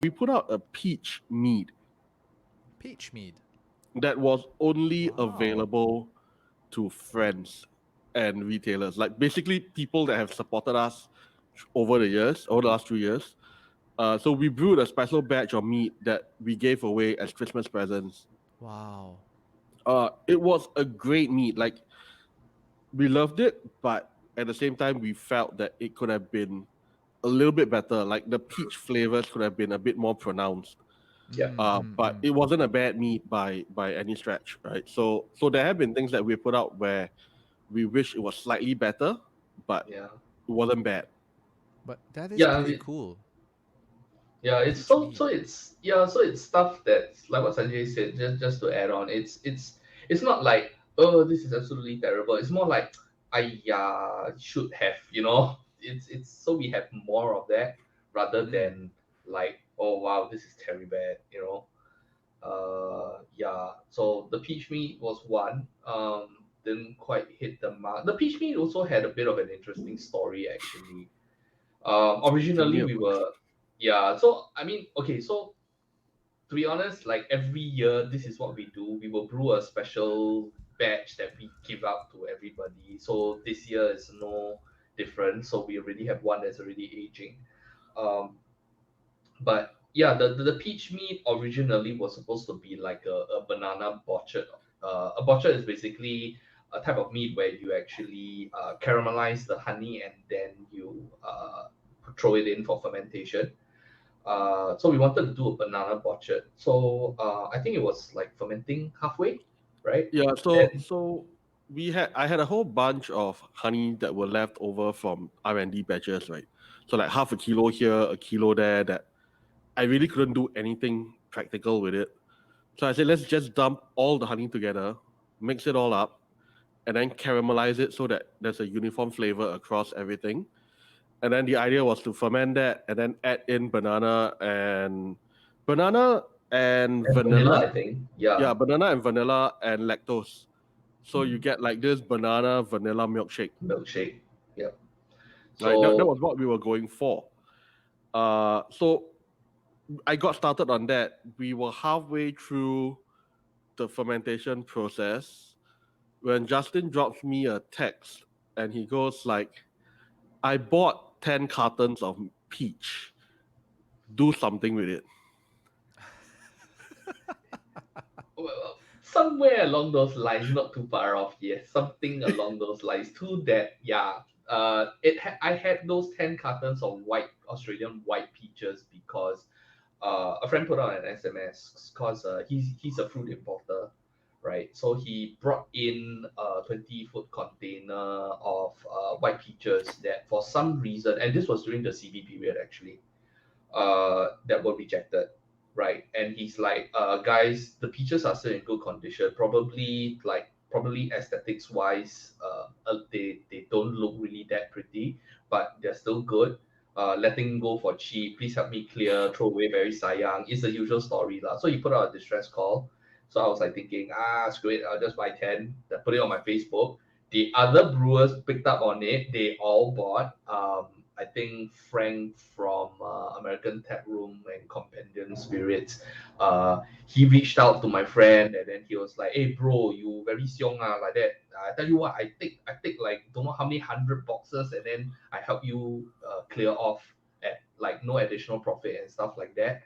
we put out a peach mead Peach mead. that was only Wow. available to friends and retailers, like basically people that have supported us over the years, over the last 2 years. So we brewed a special batch of meat that we gave away as Christmas presents. Wow. It was a great meat. Like we loved it, but at the same time, we felt that it could have been a little bit better. Like the peach flavors could have been a bit more pronounced. Yeah. But it wasn't a bad meat by any stretch, right? So there have been things that we put out where we wish it was slightly better, but Yeah. it wasn't bad. But that is Yeah. pretty cool. Yeah, it's Peach so mead. so it's yeah, so it's stuff that's like what Sanjay said. Just to add on, it's not like, oh, this is absolutely terrible. It's more like, I should have, it's so we have more of that rather Mm. than like, oh wow, this is terribly bad. Yeah. So the peach meat was one. Didn't quite hit the mark. The peach meat also had a bit of an interesting story actually. Tell me Originally we about it. were, yeah. So I mean, okay. So to be honest, like every year, this is what we do. We will brew a special batch that we give out to everybody. So this year is no different. So we already have one that's already aging. Um, but yeah, the peach meat originally was supposed to be like a banana botchet. A botchet is basically a type of meat where you actually caramelize the honey and then you throw it in for fermentation. So we wanted to do a banana botchet. So I think it was like fermenting halfway, right? Yeah, so Then so I had a whole bunch of honey that were left over from R&D batches, right? So like half a kilo here, a kilo there, that I really couldn't do anything practical with it. So I said, let's just dump all the honey together, mix it all up, and then caramelize it so that there's a uniform flavor across everything. And then the idea was to ferment that and then add in banana and and vanilla, vanilla. I think. Yeah, Yeah, banana and vanilla and lactose. So you get like this banana vanilla milkshake. milkshake. Yep. Right? That So was what we were going for. So I got started on that. We were halfway through the fermentation process when Justin drops me a text and he goes like, I bought 10 cartons of peach. Do something with it. somewhere along those lines, not too far off, yes, something along those lines. To that, yeah. I had those 10 cartons of white Australian white peaches because a friend put out an SMS because he's a fruit importer, right? So he brought in a 20-foot container of white peaches that for some reason, and this was during the CB period actually, that were rejected, right? And he's like, guys, the peaches are still in good condition. Probably aesthetics wise, they don't look really that pretty, but they're still good. Letting go for cheap. Please help me clear. Throw away very sayang. It's the usual story lah. So he put out a distress call. So I was like thinking, screw it. I'll just buy 10. Then put it on my Facebook. The other brewers picked up on it. They all bought. I think Frank from American Tap Room and Companion Spirits, he reached out to my friend and then he was like, "Hey, bro, you very xiong like that. I tell you what, I take like don't know how many hundred boxes and then I help you clear off at like no additional profit and stuff like that."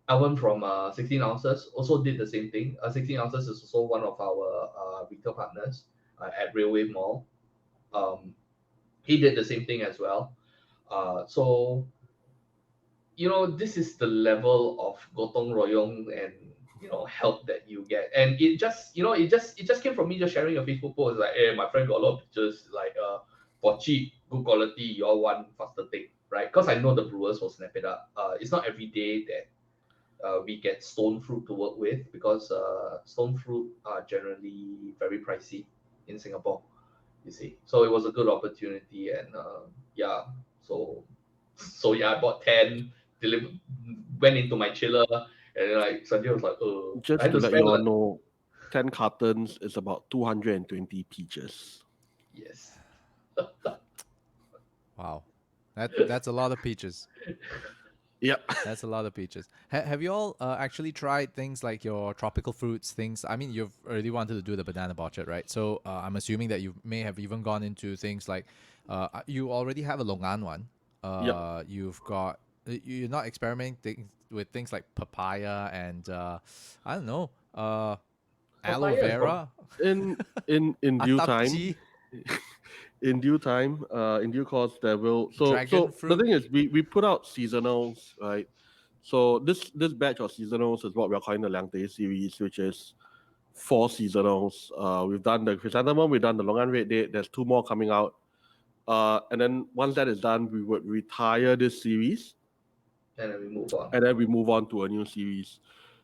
Alvin from 16 ounces also did the same thing. 16 ounces is also one of our retail partners at Railway Mall. Um, he did the same thing as well. So this is the level of gotong royong and help that you get, and it just came from me just sharing a Facebook post like, hey, my friend got a lot of pictures like for cheap, good quality, you all want faster take, right? Because I know the brewers will snap it up. It's not every day that we get stone fruit to work with because stone fruit are generally very pricey in Singapore, you see. So it was a good opportunity, and yeah, so yeah, I bought 10, delivered, went into my chiller, and then like Sanjay was like, I Just had to to let you spend all like, know, 10 cartons is about 220 peaches. yes, Wow. That's a lot of peaches. Yep. That's a lot of peaches. Have you all actually tried things like your tropical fruits things? I mean, you've already wanted to do the banana orchard, right? So I'm assuming that you may have even gone into things like you already have a Longan one. Yep. You've got you're not experimenting with things like papaya and I don't know aloe Papaya is from vera, In due time, atapji, in due course, there will. dragon So the fruit. thing is, we put out seasonals, right? So this batch of seasonals is what we're calling the Liang series, which is 4 seasonals. We've done the chrysanthemum, we've done the Longan Red Date. There's 2 more coming out. And then once that is done, we would retire this series, and then we move on. and then we move on to a new series.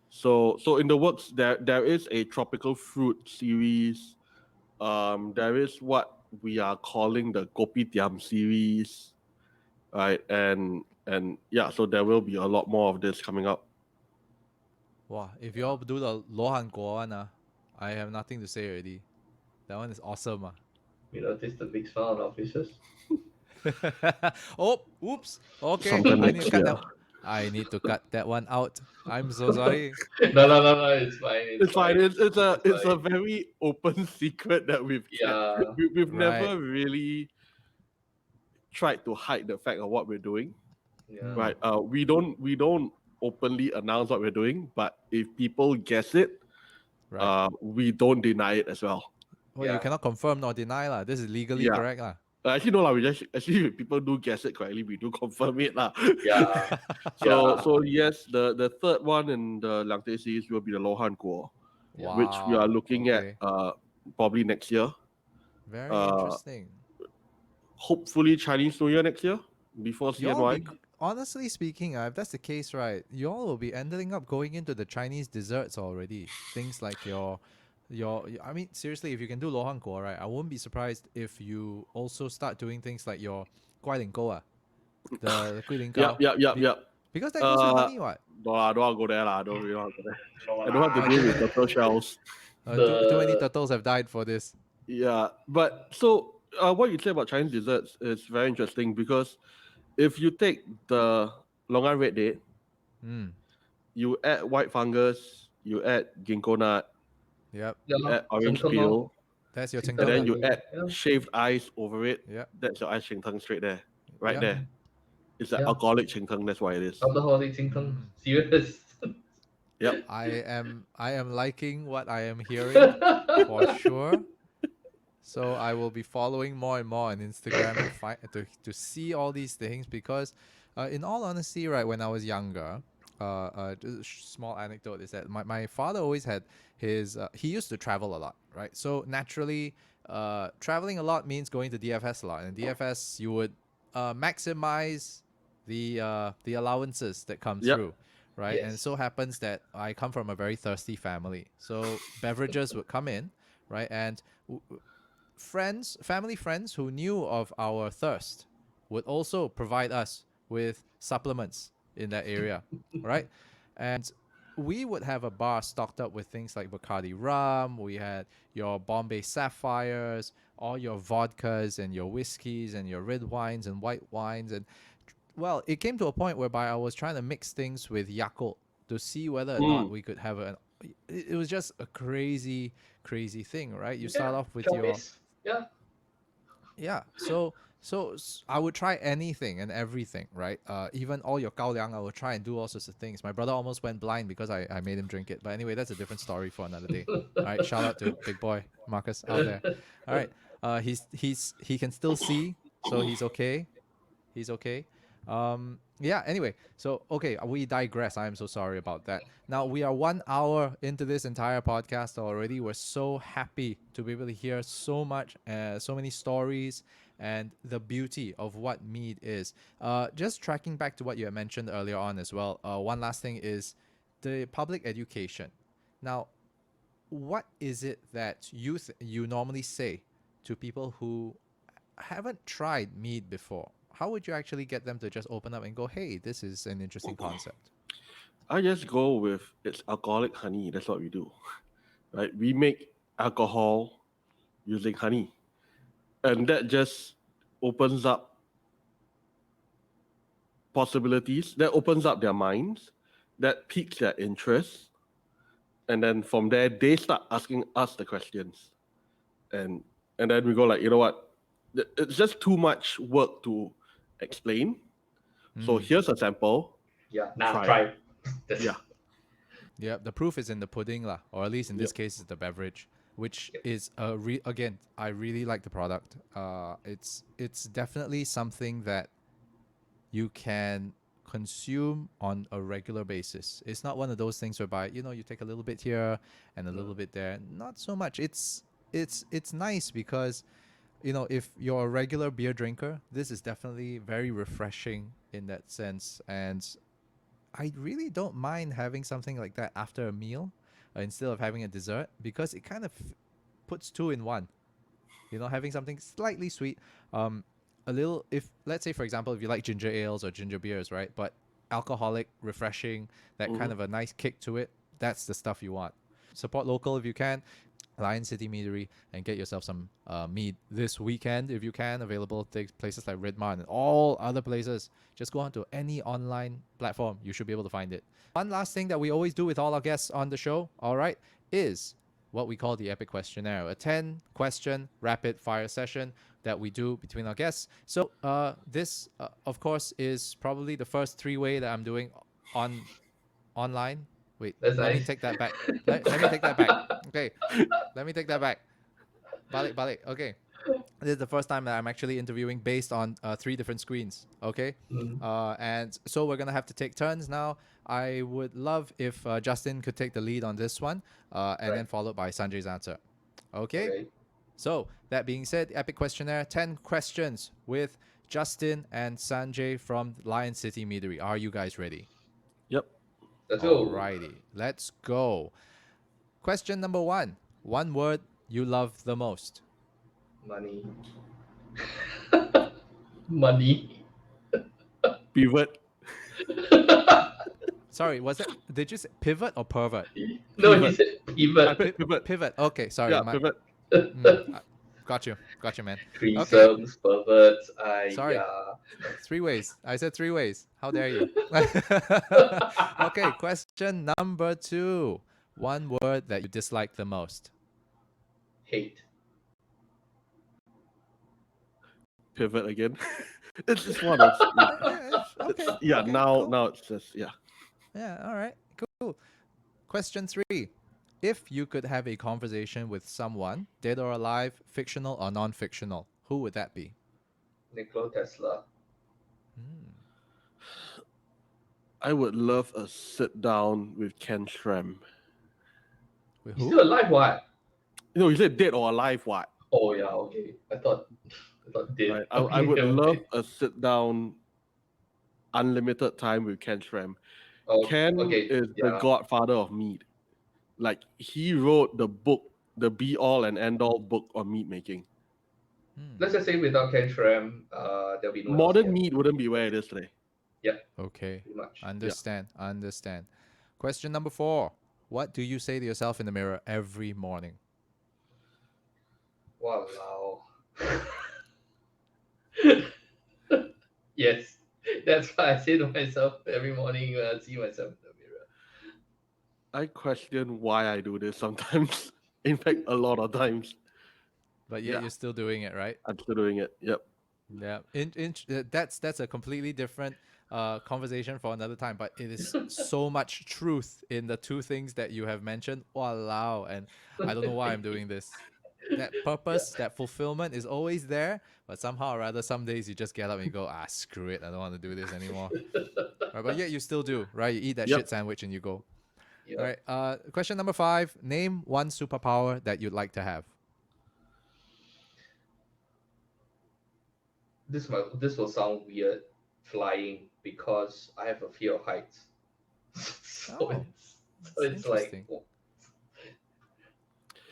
So in the works, there is a tropical fruit series. There is what we are calling the Kopitiam series, right? And yeah, so there will be a lot more of this coming up. Wow, if you all do the Lohan Guo one, I have nothing to say already. That one is awesome. You notice the big smile on our faces? Oh, oops. Okay, Sometime I need next to cut year. that. I need to cut that one out. I'm so sorry. No, it's fine. It's fine. It's a fine. very open secret that we've kept. Yeah, We've Right. never really tried to hide the fact of what we're doing. yeah. Right. We don't openly announce what we're doing, but if people guess it, Right. we don't deny it as well. Well, you Yeah. cannot confirm nor deny lah. This is legally Yeah. correct lah. Actually, no, lah. We just actually if people do guess it correctly, we do confirm it, lah. Yeah. So yes, the third one in the Langte series will be the Lohan Guo, Yeah. which we are Wow, looking okay. at probably next year. Very Uh, interesting. Hopefully Chinese New Year next year before You all CNY. be, honestly speaking, if that's the case, right, you all will be ending up going into the Chinese desserts already. Things like I mean, seriously, if you can do Lohan Guo, right, I wouldn't be surprised if you also start doing things like your Guai Ling Gou, the Gui Ling Gao. Yep. Because that goes with Uh, honey, what? no, I don't want to go there, lah. I don't really want to go there. No I don't have to lah. deal with turtle shells. Too many The- turtles have died for this. Yeah, but so what you say about Chinese desserts is very interesting because if you take the Longan Red Date, Mm. you add white fungus, you add ginkgo nut, Yep. Yeah, you add orange Cheng Teng peel, lor. That's your Cheng and Cheng then Teng. you add Yeah. shaved ice over it. Yep. That's your ice cheng teng straight there, right Yep. there. It's an Yeah. alcoholic cheng teng. That's why it is. Alcoholic Cheng Teng. Mm. Serious. Yep. I am liking what I am hearing for sure. So I will be following more and more on Instagram to see all these things because, in all honesty, right, when I was younger, just a small anecdote is that my father always had his he used to travel a lot, right? So naturally, traveling a lot means going to DFS a lot, and DFS you would maximize the allowances that come Yep. through. Right, and Yes. so happens that I come from a very thirsty family, so beverages would come in, right, and family friends who knew of our thirst would also provide us with supplements in that area, right? And we would have a bar stocked up with things like Bacardi rum. We had your Bombay Sapphires, all your vodkas and your whiskeys and your red wines and white wines. And well, it came to a point whereby I was trying to mix things with Yakult to see whether or not we could have it was just a crazy thing, right? You start off with your Chow-base. Yeah. yeah. So I would try anything and everything, right? Even all your gao liang, I would try and do all sorts of things. My brother almost went blind because I made him drink it. But anyway, that's a different story for another day. All right, shout out to big boy Marcus out there. All right, he can still see, so he's okay. He's okay. Yeah, anyway, so okay, we digress. I am so sorry about that. Now we are 1 hour into this entire podcast already. We're so happy to be able to hear so many stories and the beauty of what mead is. Just tracking back to what you had mentioned earlier on as well. One last thing is the public education. Now, what is it that you normally say to people who haven't tried mead before? How would you actually get them to just open up and go, hey, this is an interesting concept? I just go with it's alcoholic honey. That's what we do, right? We make alcohol using honey, and that just opens up possibilities, that opens up their minds, that piques their interest, and then from there they start asking us the questions, and then we go like, you know what, it's just too much work to explain. So here's a sample. Yeah, now Try. try. Yeah. Yeah, the proof is in the pudding lah, or at least in this Yep. case, it's the beverage, which is again, I really like the product. It's definitely something that you can consume on a regular basis. It's not one of those things whereby you take a little bit here and a little bit there. Not so much. It's nice because if you're a regular beer drinker, this is definitely very refreshing in that sense, and I really don't mind having something like that after a meal instead of having a dessert, because it kind of puts two in one. Having something slightly sweet, a little, if let's say for example, if you like ginger ales or ginger beers, right? But alcoholic, refreshing, that kind of a nice kick to it, that's the stuff you want. Support local if you can. Lion City Meadery, and get yourself some mead this weekend if you can. Available at places like Redmar and all other places. Just go onto any online platform. You should be able to find it. One last thing that we always do with all our guests on the show, all right, is what we call the Epic Questionnaire, a 10-question rapid fire session that we do between our guests. So this, of course, is probably the first three-way that I'm doing online. Wait, That's let me nice. take that back. Let me take that back. Okay, let me take that back. Balik. Okay. This is the first time that I'm actually interviewing based on 3 different screens. Okay. And so we're going to have to take turns now. I would love if Justin could take the lead on this one, and then followed by Sanjay's answer. Okay? So, that being said, Epic Questionnaire, 10 questions with Justin and Sanjay from Lion City Meadery. Are you guys ready? Yep. Let's go. Alrighty, let's go. Question number 1. One word you love the most. Money. Money. Pivot. Sorry, did you say pivot or pervert? No, Pivot. he said pivot. Pivot. Pivot. Okay, sorry. Yeah, pivot. Got you, man. Threesomes, perverts. Sorry. 3 ways. I said 3 ways. How dare you? Okay, question number 2. One word that you dislike the most. Hate. Pivot again. It's just one of Okay. yeah. Okay, now cool. now it's just yeah. Yeah, all right. Cool. Question 3. If you could have a conversation with someone, dead or alive, fictional or non-fictional, who would that be? Nikola Tesla. I would love a sit down with Ken Shrem. With He's who? still alive, what? You said dead or alive, what? Oh yeah, okay. I thought dead. Right. Okay, I would okay. love a sit down, unlimited time with Ken Shrem. Oh, Ken okay, is the godfather of mead. Like, he wrote the book, the be all and end all book on mead making. Let's just say without Ken Shrem, there'll be no Modern LCM. mead wouldn't be where it is today. Okay. Pretty much. Understand. Question number 4. What do you say to yourself in the mirror every morning? Walao. Yes, that's what I say to myself every morning when I see myself in the mirror. I question why I do this sometimes. In fact, a lot of times. But yet you're still doing it, right? I'm still doing it. Yep. Yeah. That's a completely different conversation for another time. But it is so much truth in the 2 things that you have mentioned. Walao, and I don't know why I'm doing this. That purpose, that fulfillment is always there, but somehow or rather, some days you just get up and you go, screw it, I don't want to do this anymore. Right, but yet you still do, right? You eat that shit sandwich and you go. Yep. All right. Question number 5. Name one superpower that you'd like to have. This will sound weird, flying, because I have a fear of heights. So it's like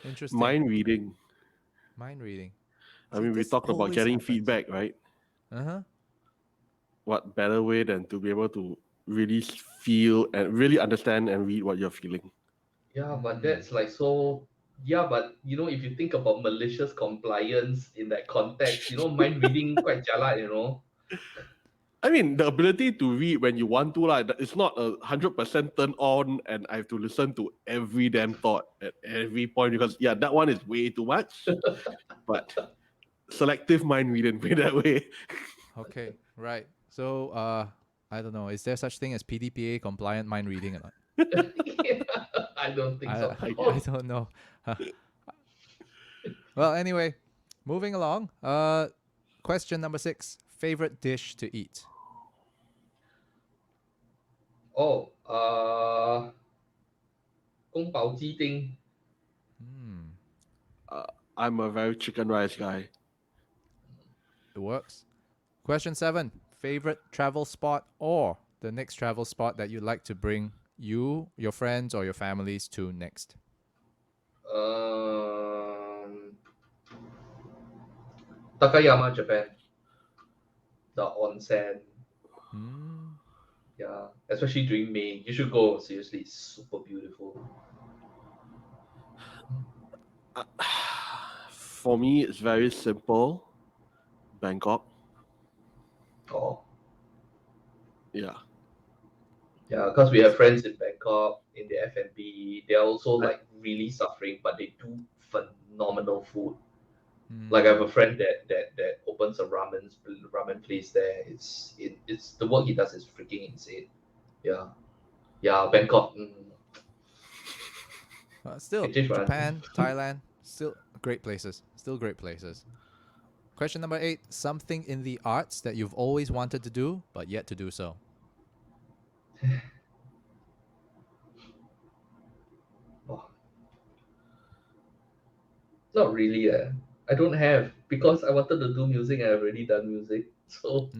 Interesting. Mind reading. I mean, we This talked about always getting happens. feedback, right? What better way than to be able to really feel and really understand and read what you're feeling? Yeah, but that's like so. Yeah, but if you think about malicious compliance in that context, mind reading quite jalat, I mean, the ability to read when you want to, like, it's not 100% turn on, and I have to listen to every damn thought at every point because, yeah, that one is way too much. But selective mind reading, put it that way. Okay, right. So, I don't know. Is there such thing as PDPA compliant mind reading or not? Yeah, I don't think so. I don't know. Well, anyway, moving along. Question number 6. Favorite dish to eat? Oh, 宫保鸡丁. Hmm, I'm a very chicken rice guy. it works. Question 7. Favorite travel spot or the next travel spot that you'd like to bring you, your friends, or your families to next? Takayama, Japan. The onsen. Hmm. Yeah, especially during May. You should go. Seriously, it's super beautiful. For me, it's very simple. Bangkok. Oh, Yeah. yeah, because we have friends in Bangkok in the F&B. They're also like really suffering, but they do phenomenal food. Like I have a friend that opens a ramen place there. It's the work he does is freaking insane. Yeah, yeah, Bangkok. Still, Can change my answer. Japan, Thailand, still great places. Still great places. Question number 8. Something in the arts that you've always wanted to do, but yet to do so. Oh. Not really. I don't have because I wanted to do music and I've already done music. So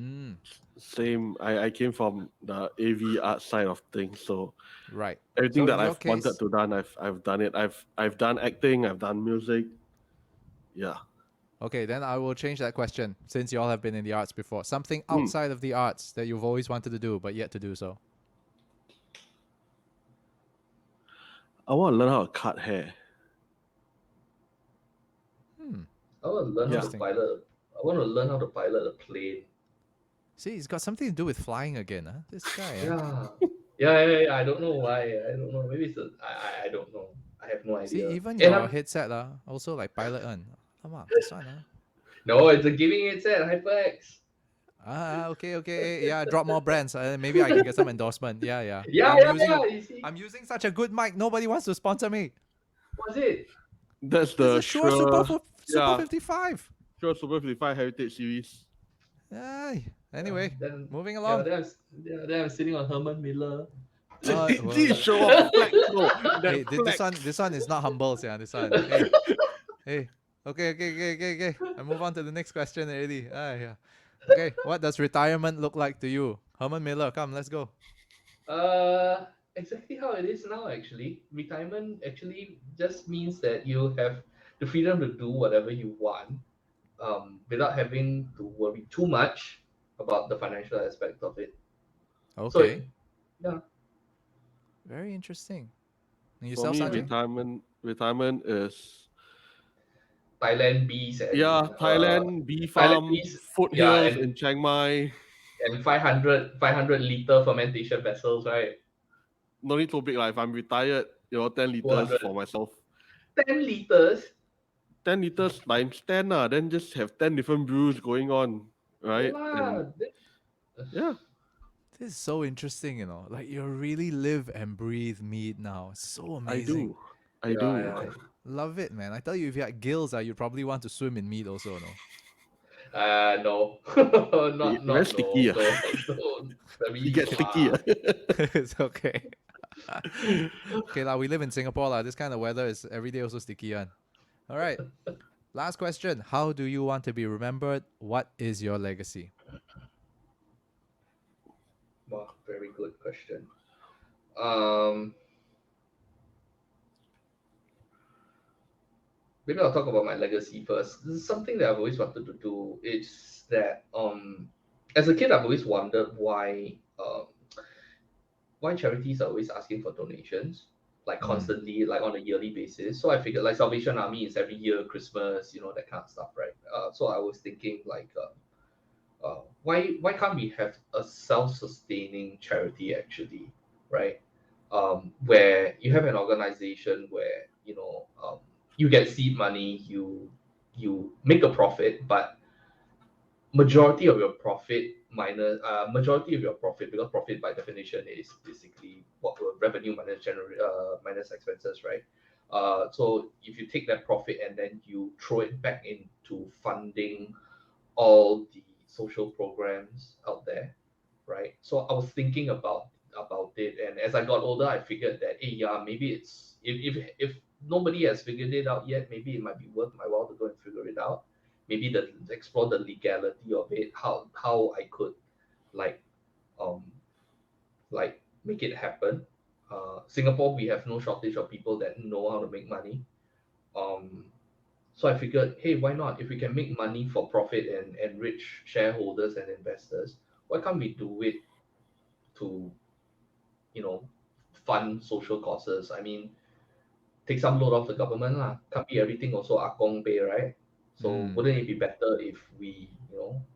Same. I came from the AV art side of things, so right. everything So that in your I've wanted case- to done, I've done it. I've done acting, I've done music. Yeah. Okay, then I will change that question since you all have been in the arts before. Something outside of the arts that you've always wanted to do, but yet to do so. I want to learn how to cut hair. I want to learn how to Interesting. pilot. I want to learn how to pilot a plane. See, it's got something to do with flying again, huh? This guy, huh? Yeah. I don't know why. I don't know. Maybe it's I don't know. I have no See, idea. even And your I'm headset, also like pilot one. Come on, this one, huh? no, it's a giving it set HyperX. Okay. Yeah, drop more brands. Maybe I can get some endorsement. Yeah. Yeah. You see, I'm using such a good mic. Nobody wants to sponsor me. what's it? That's This the is Shure Super yeah, 55. Shure Super 55 Heritage Series. Aye. Anyway, Then moving yeah, along. then I'm sitting on Herman Miller. Please show off flex, bro. Hey, That this one is not humble, yeah. This one. Hey. Okay. I move on to the next question already. Yeah. Okay, what does retirement look like to you? Herman Miller, come, let's go. Exactly how it is now. Actually, retirement actually just means that you have the freedom to do whatever you want, without having to worry too much about the financial aspect of it. So Okay. yeah, Very interesting. And for yourself, me, Sanjay? retirement is Thailand bees and Thailand bee Thailand farm, bees, yeah, foothills in Chiang Mai. and 500 liter fermentation vessels, right? No need to big. Like if I'm retired, 10 liters 200, for myself. 10 liters. 10 liters times 10, then just have 10 different brews going on, right? Yeah, And yeah, This is so interesting, Like you really live and breathe mead now. It's so amazing. I do. yeah. Love it, man. I tell you, if you had gills, you'd probably want to swim in mead also, no? No, not Very not sticky. no, don't. Very It gets sticky. far. It's okay. Okay, we live in Singapore, This kind of weather is every day also sticky one. All right. Last question. How do you want to be remembered? What is your legacy? Wow, very good question. Maybe I'll talk about my legacy first. This is something that I've always wanted to do. It's that as a kid I've always wondered why charities are always asking for donations like constantly, like on a yearly basis. So I figured like Salvation Army is every year, Christmas, that kind of stuff, right? So I was thinking like why can't we have a self-sustaining charity actually, right? Where you have an organization where you get seed money, you make a profit, but majority of your profit minus majority of your profit, because profit by definition is basically what revenue minus minus expenses, right? So if you take that profit and then you throw it back into funding all the social programs out there, right? So I was thinking about it, and as I got older, I figured that, hey, yeah, maybe it's if nobody has figured it out yet, maybe it might be worth my while to go and figure it out. Maybe explore the legality of it, how I could like um make it happen. Singapore, we have no shortage of people that know how to make money. Um, so I figured, hey, why not? If we can make money for profit and enrich shareholders and investors, why can't we do it to, you know, fund social causes? I mean, take some load off the government lah. Can't be everything also Akong pay, right? So Mm. wouldn't it be better if we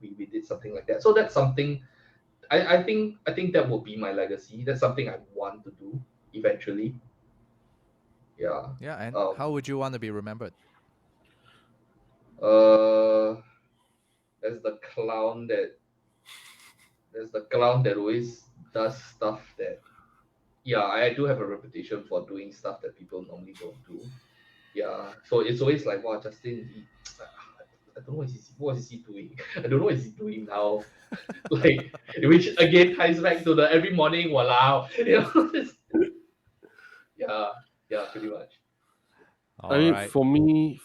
did something like that? So that's something I think that will be my legacy. That's something I want to do eventually. Yeah. Yeah, and Um. how would you want to be remembered? Uh. There's the clown that always does stuff that, yeah, I do have a reputation for doing stuff that people normally don't do. Yeah, so it's always like, wow, Justin, I don't know what is he doing. I don't know what is he doing now. Like, which again ties back to the every morning, wow, yeah, yeah, pretty much. I All mean, right. for me,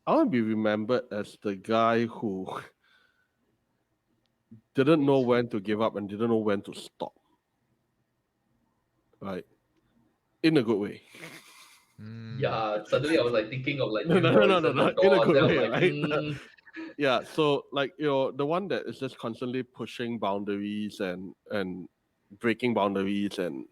I want to be remembered as the guy who didn't know when to give up and didn't know when to stop. Right, in a good way. Mm. Yeah, suddenly I was like thinking of like No, New no, no, no, no, Horizon, the no, in a doors. good Then I was way, like, right? Yeah. So like the one that is just constantly pushing boundaries and breaking boundaries and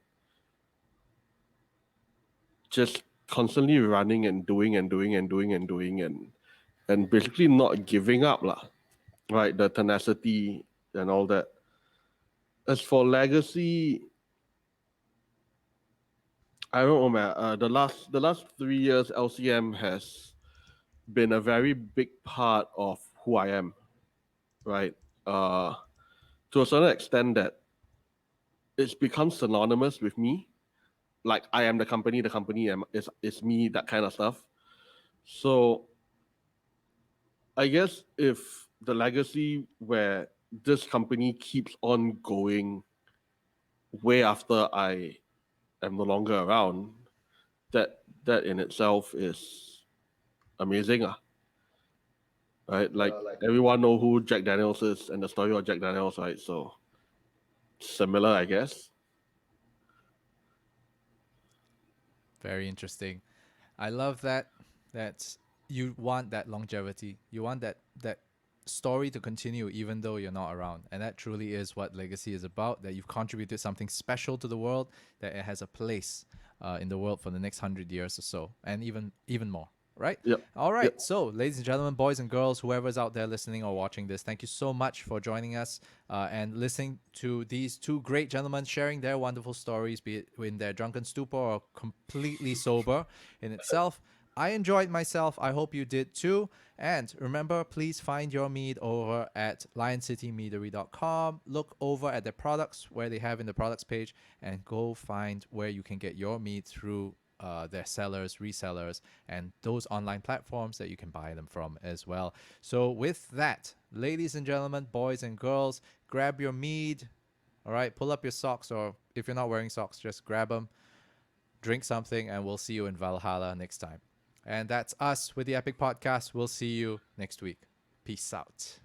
just constantly running and doing and doing and doing and doing and basically not giving up lah. Right, the tenacity and all that. As for legacy, I don't know, man. The last 3 years, LCM has been a very big part of who I am. Right, uh, to a certain extent that it's become synonymous with me. Like I am the company is me, that kind of stuff. So I guess if the legacy where this company keeps on going way after I am no longer around, that in itself is amazing, right? Like yeah, like everyone know who Jack Daniels is and the story of Jack Daniels, right? So similar, I guess. Very interesting. I love that. That's you want that longevity. You want that story to continue even though you're not around. And that truly is what legacy is about. That you've contributed something special to the world. That it has a place in the world for the next 100 years or so, and even more. Right? Yep. All Yep. right. So, ladies and gentlemen, boys and girls, whoever's out there listening or watching this, thank you so much for joining us and listening to these two great gentlemen sharing their wonderful stories, be it in their drunken stupor or completely sober in itself. I enjoyed myself. I hope you did too. And remember, please find your mead over at lioncitymeadery.com. Look over at their products where they have in the products page and go find where you can get your mead through their sellers, resellers, and those online platforms that you can buy them from as well. So, with that, ladies and gentlemen, boys and girls, grab your mead. All right, pull up your socks, or if you're not wearing socks, just grab them, drink something, and we'll see you in Valhalla next time. And that's us with the Epic Podcast. We'll see you next week. Peace out.